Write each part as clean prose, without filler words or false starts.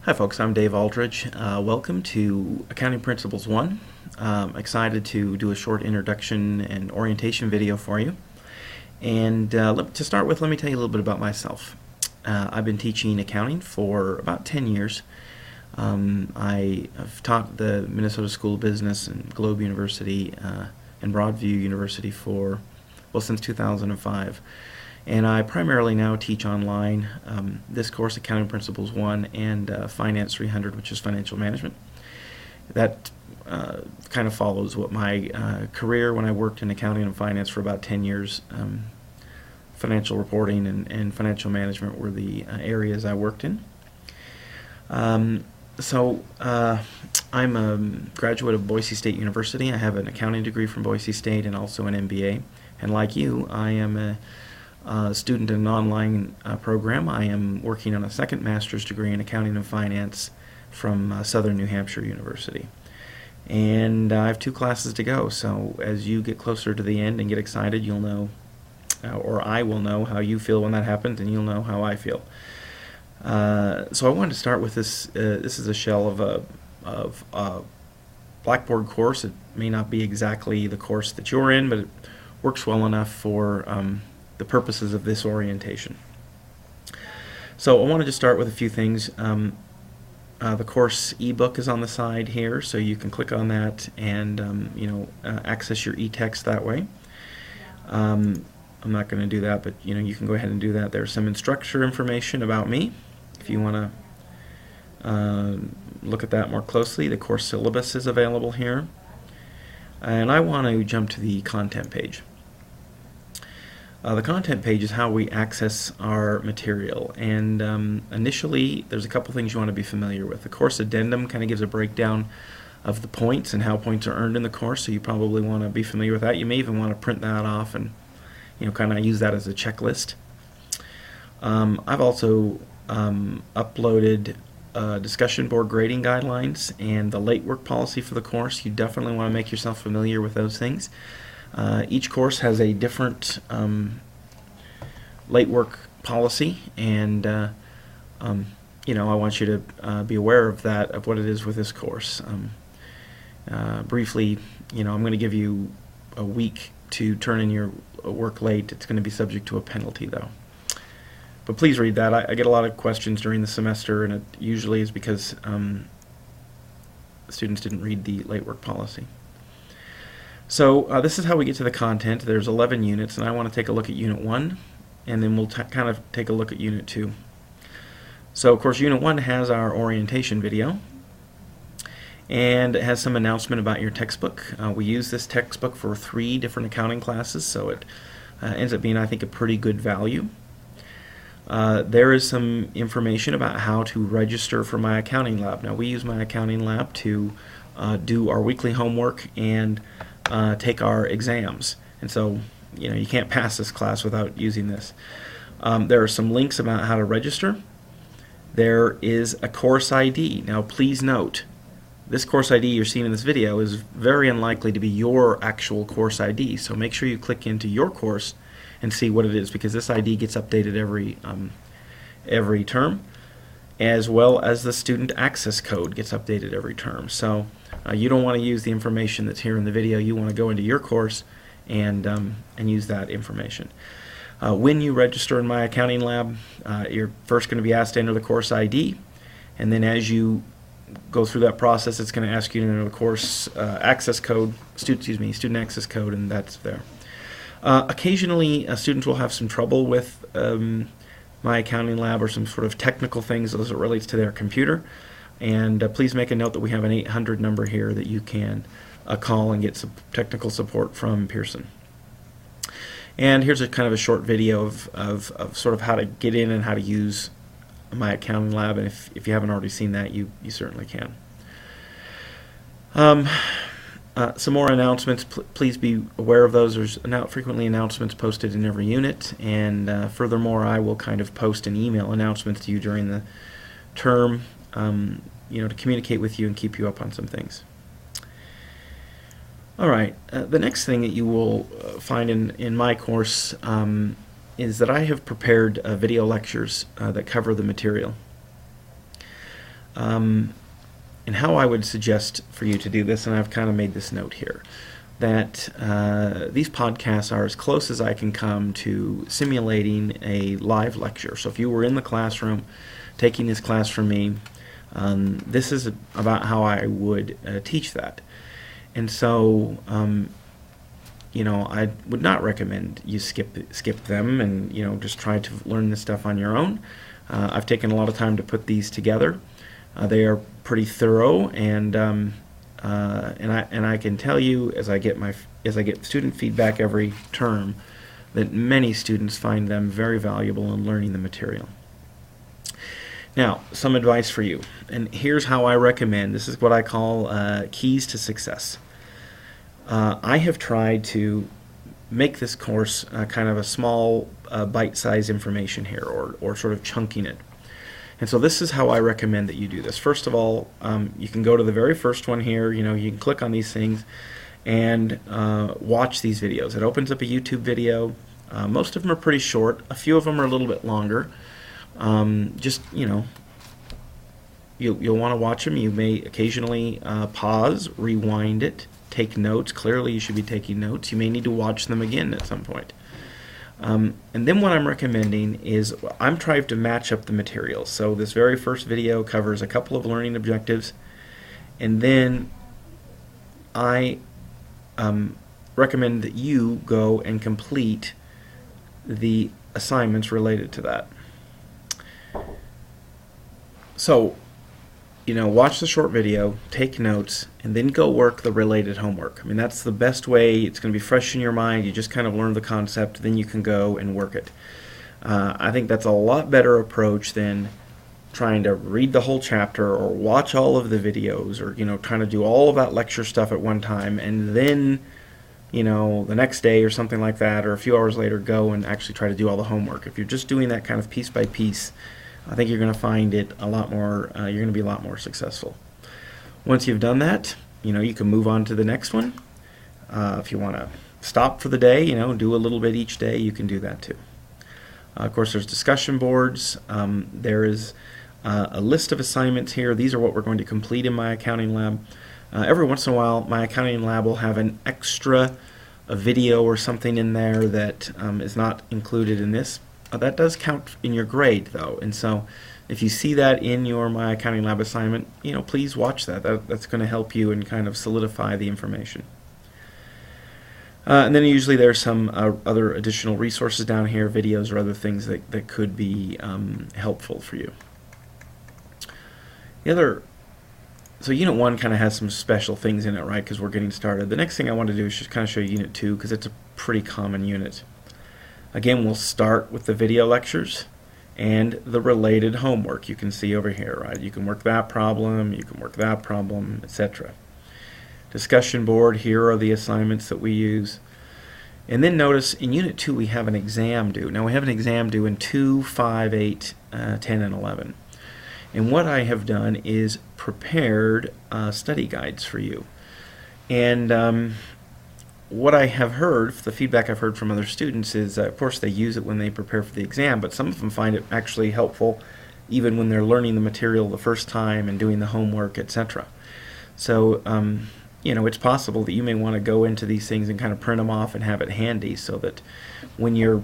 Hi folks, I'm Dave Aldridge. Welcome to Accounting Principles 1. Excited to do a short introduction and orientation video for you. And to start with, let me tell you a little bit about myself. I've been teaching accounting for about 10 years. I have taught the Minnesota School of Business and Globe University and Broadview University since 2005. And I primarily now teach online this course, Accounting Principles 1, and Finance 300, which is financial management. That kind of follows what my career when I worked in accounting and finance for about 10 years. Financial reporting and financial management were the areas I worked in. I'm a graduate of Boise State University. I have an accounting degree from Boise State and also an MBA. And like you, I am a student in an online program. I am working on a second master's degree in accounting and finance from Southern New Hampshire University. And I have 2 classes to go, so as you get closer to the end and get excited, you'll know, or I will know how you feel when that happens, and you'll know how I feel. So I wanted to start with this. This is a shell of a Blackboard course. It may not be exactly the course that you're in, but it works well enough for the purposes of this orientation. So I wanted to start with a few things. The course ebook is on the side here, so you can click on that and access your e-text that way. I'm not going to do that, but you can go ahead and do that. There's some instructor information about me if you want to look at that more closely. The course syllabus is available here, and I want to jump to the content page. The content page is how we access our material, and initially there's a couple things you want to be familiar with. The course addendum kind of gives a breakdown of the points and how points are earned in the course, so you probably want to be familiar with that. You may even want to print that off and kind of use that as a checklist. I've also uploaded discussion board grading guidelines and the late work policy for the course. You definitely want to make yourself familiar with those things. Each course has a different late work policy, and I want you to be aware of that, of what it is with this course. Briefly, I'm going to give you a week to turn in your work late. It's going to be subject to a penalty, though. But please read that. I get a lot of questions during the semester, and it usually is because students didn't read the late work policy. So this is how we get to the content. There's 11 units, and I want to take a look at Unit 1, and then we'll kind of take a look at Unit 2. So, of course, Unit 1 has our orientation video, and it has some announcement about your textbook. We use this textbook for 3 different accounting classes, so it ends up being, I think, a pretty good value. There is some information about how to register for My Accounting Lab. Now, we use My Accounting Lab to do our weekly homework and take our exams, and so you can't pass this class without using this. There are some links about how to register. There is a course ID. Now please note, this course ID you're seeing in this video is very unlikely to be your actual course ID, so make sure you click into your course and see what it is, because this ID gets updated every term, as well as the student access code gets updated every term. So you don't want to use the information that's here in the video. You want to go into your course and use that information. When you register in My Accounting Lab, you're first going to be asked to enter the course ID, and then as you go through that process, it's going to ask you to enter the course access code, student access code, and that's there. Occasionally, students will have some trouble with My Accounting Lab or some sort of technical things as it relates to their computer. And please make a note that we have an 800 number here that you can call and get some technical support from Pearson. And here's a kind of a short video of sort of how to get in and how to use My Accounting Lab. And if you haven't already seen that, you certainly can. Some more announcements. Please be aware of those. There's frequently announcements posted in every unit, and furthermore, I will kind of post and email announcements to you during the term, to communicate with you and keep you up on some things. All right. The next thing that you will find in my course is that I have prepared video lectures that cover the material. And how I would suggest for you to do this, and I've kind of made this note here, that these podcasts are as close as I can come to simulating a live lecture. So if you were in the classroom taking this class from me, this is about how I would teach that. And so, I would not recommend you skip them and just try to learn this stuff on your own. I've taken a lot of time to put these together. They are pretty thorough, and I can tell you as I get student feedback every term that many students find them very valuable in learning the material. Now, some advice for you, and here's how I recommend. This is what I call keys to success. I have tried to make this course kind of a small bite-sized information here, or sort of chunking it. And so this is how I recommend that you do this. First of all, you can go to the very first one here. You can click on these things and watch these videos. It opens up a YouTube video. Most of them are pretty short. A few of them are a little bit longer. You'll want to watch them. You may occasionally pause, rewind it, take notes. Clearly you should be taking notes. You may need to watch them again at some point. And then what I'm recommending is I'm trying to match up the materials. So this very first video covers a couple of learning objectives, and then I recommend that you go and complete the assignments related to that. So, watch the short video, take notes, and then go work the related homework. I mean, that's the best way. It's going to be fresh in your mind. You just kind of learn the concept, then you can go and work it. I think that's a lot better approach than trying to read the whole chapter or watch all of the videos, or trying to do all of that lecture stuff at one time, and then the next day or something like that, or a few hours later, go and actually try to do all the homework. If you're just doing that kind of piece by piece, I think you're going to find it a lot more, you're going to be a lot more successful. Once you've done that, you can move on to the next one. If you want to stop for the day, do a little bit each day, you can do that too. Of course, there's discussion boards. There is a list of assignments here. These are what we're going to complete in my accounting lab. Every once in a while, my accounting lab will have an extra video or something in there that is not included in this. That does count in your grade, though, and so if you see that in your My Accounting Lab assignment, please watch that. That's going to help you and kind of solidify the information. And then usually there's some other additional resources down here, videos or other things that could be helpful for you. So Unit 1 kind of has some special things in it, right, because we're getting started. The next thing I want to do is just kind of show you Unit 2, because it's a pretty common unit. Again, we'll start with the video lectures and the related homework you can see over here, right? You can work that problem, you can work that problem, etc. Discussion board, here are the assignments that we use. And then notice in Unit 2 we have an exam due. Now we have an exam due in 2, 5, 8, 10, and 11. And what I have done is prepared study guides for you. And what I have heard, the feedback I've heard from other students is, of course, they use it when they prepare for the exam, but some of them find it actually helpful even when they're learning the material the first time and doing the homework, etc. So, it's possible that you may want to go into these things and kind of print them off and have it handy so that when you're,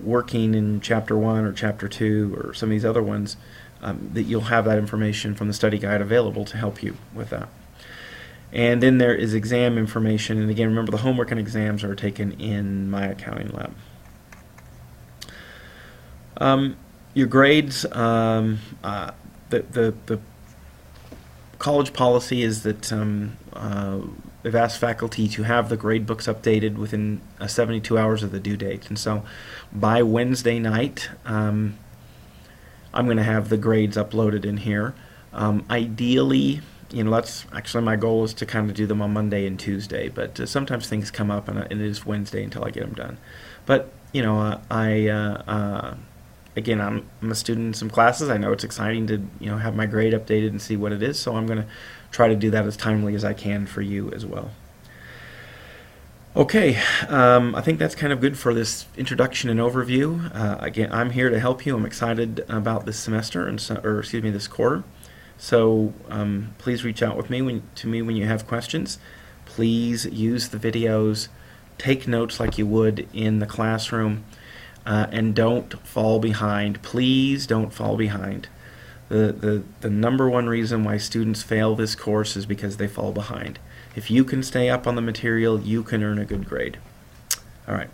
working in Chapter 1 or Chapter 2 or some of these other ones, that you'll have that information from the study guide available to help you with that. And then there is exam information, and again, remember the homework and exams are taken in My Accounting Lab. Your grades, the college policy is that they've asked faculty to have the grade books updated within 72 hours of the due date, and so by Wednesday night I'm going to have the grades uploaded in here. Ideally, that's actually my goal, is to kind of do them on Monday and Tuesday, but sometimes things come up and it is Wednesday until I get them done. But again, I'm a student in some classes. I know it's exciting to have my grade updated and see what it is, so I'm going to try to do that as timely as I can for you as well. Okay, I think that's kind of good for this introduction and overview. Again, I'm here to help you. I'm excited about this semester, this quarter. So please reach out with me to me when you have questions. Please use the videos, take notes like you would in the classroom, and don't fall behind. Please don't fall behind. The number one reason why students fail this course is because they fall behind. If you can stay up on the material, you can earn a good grade. All right.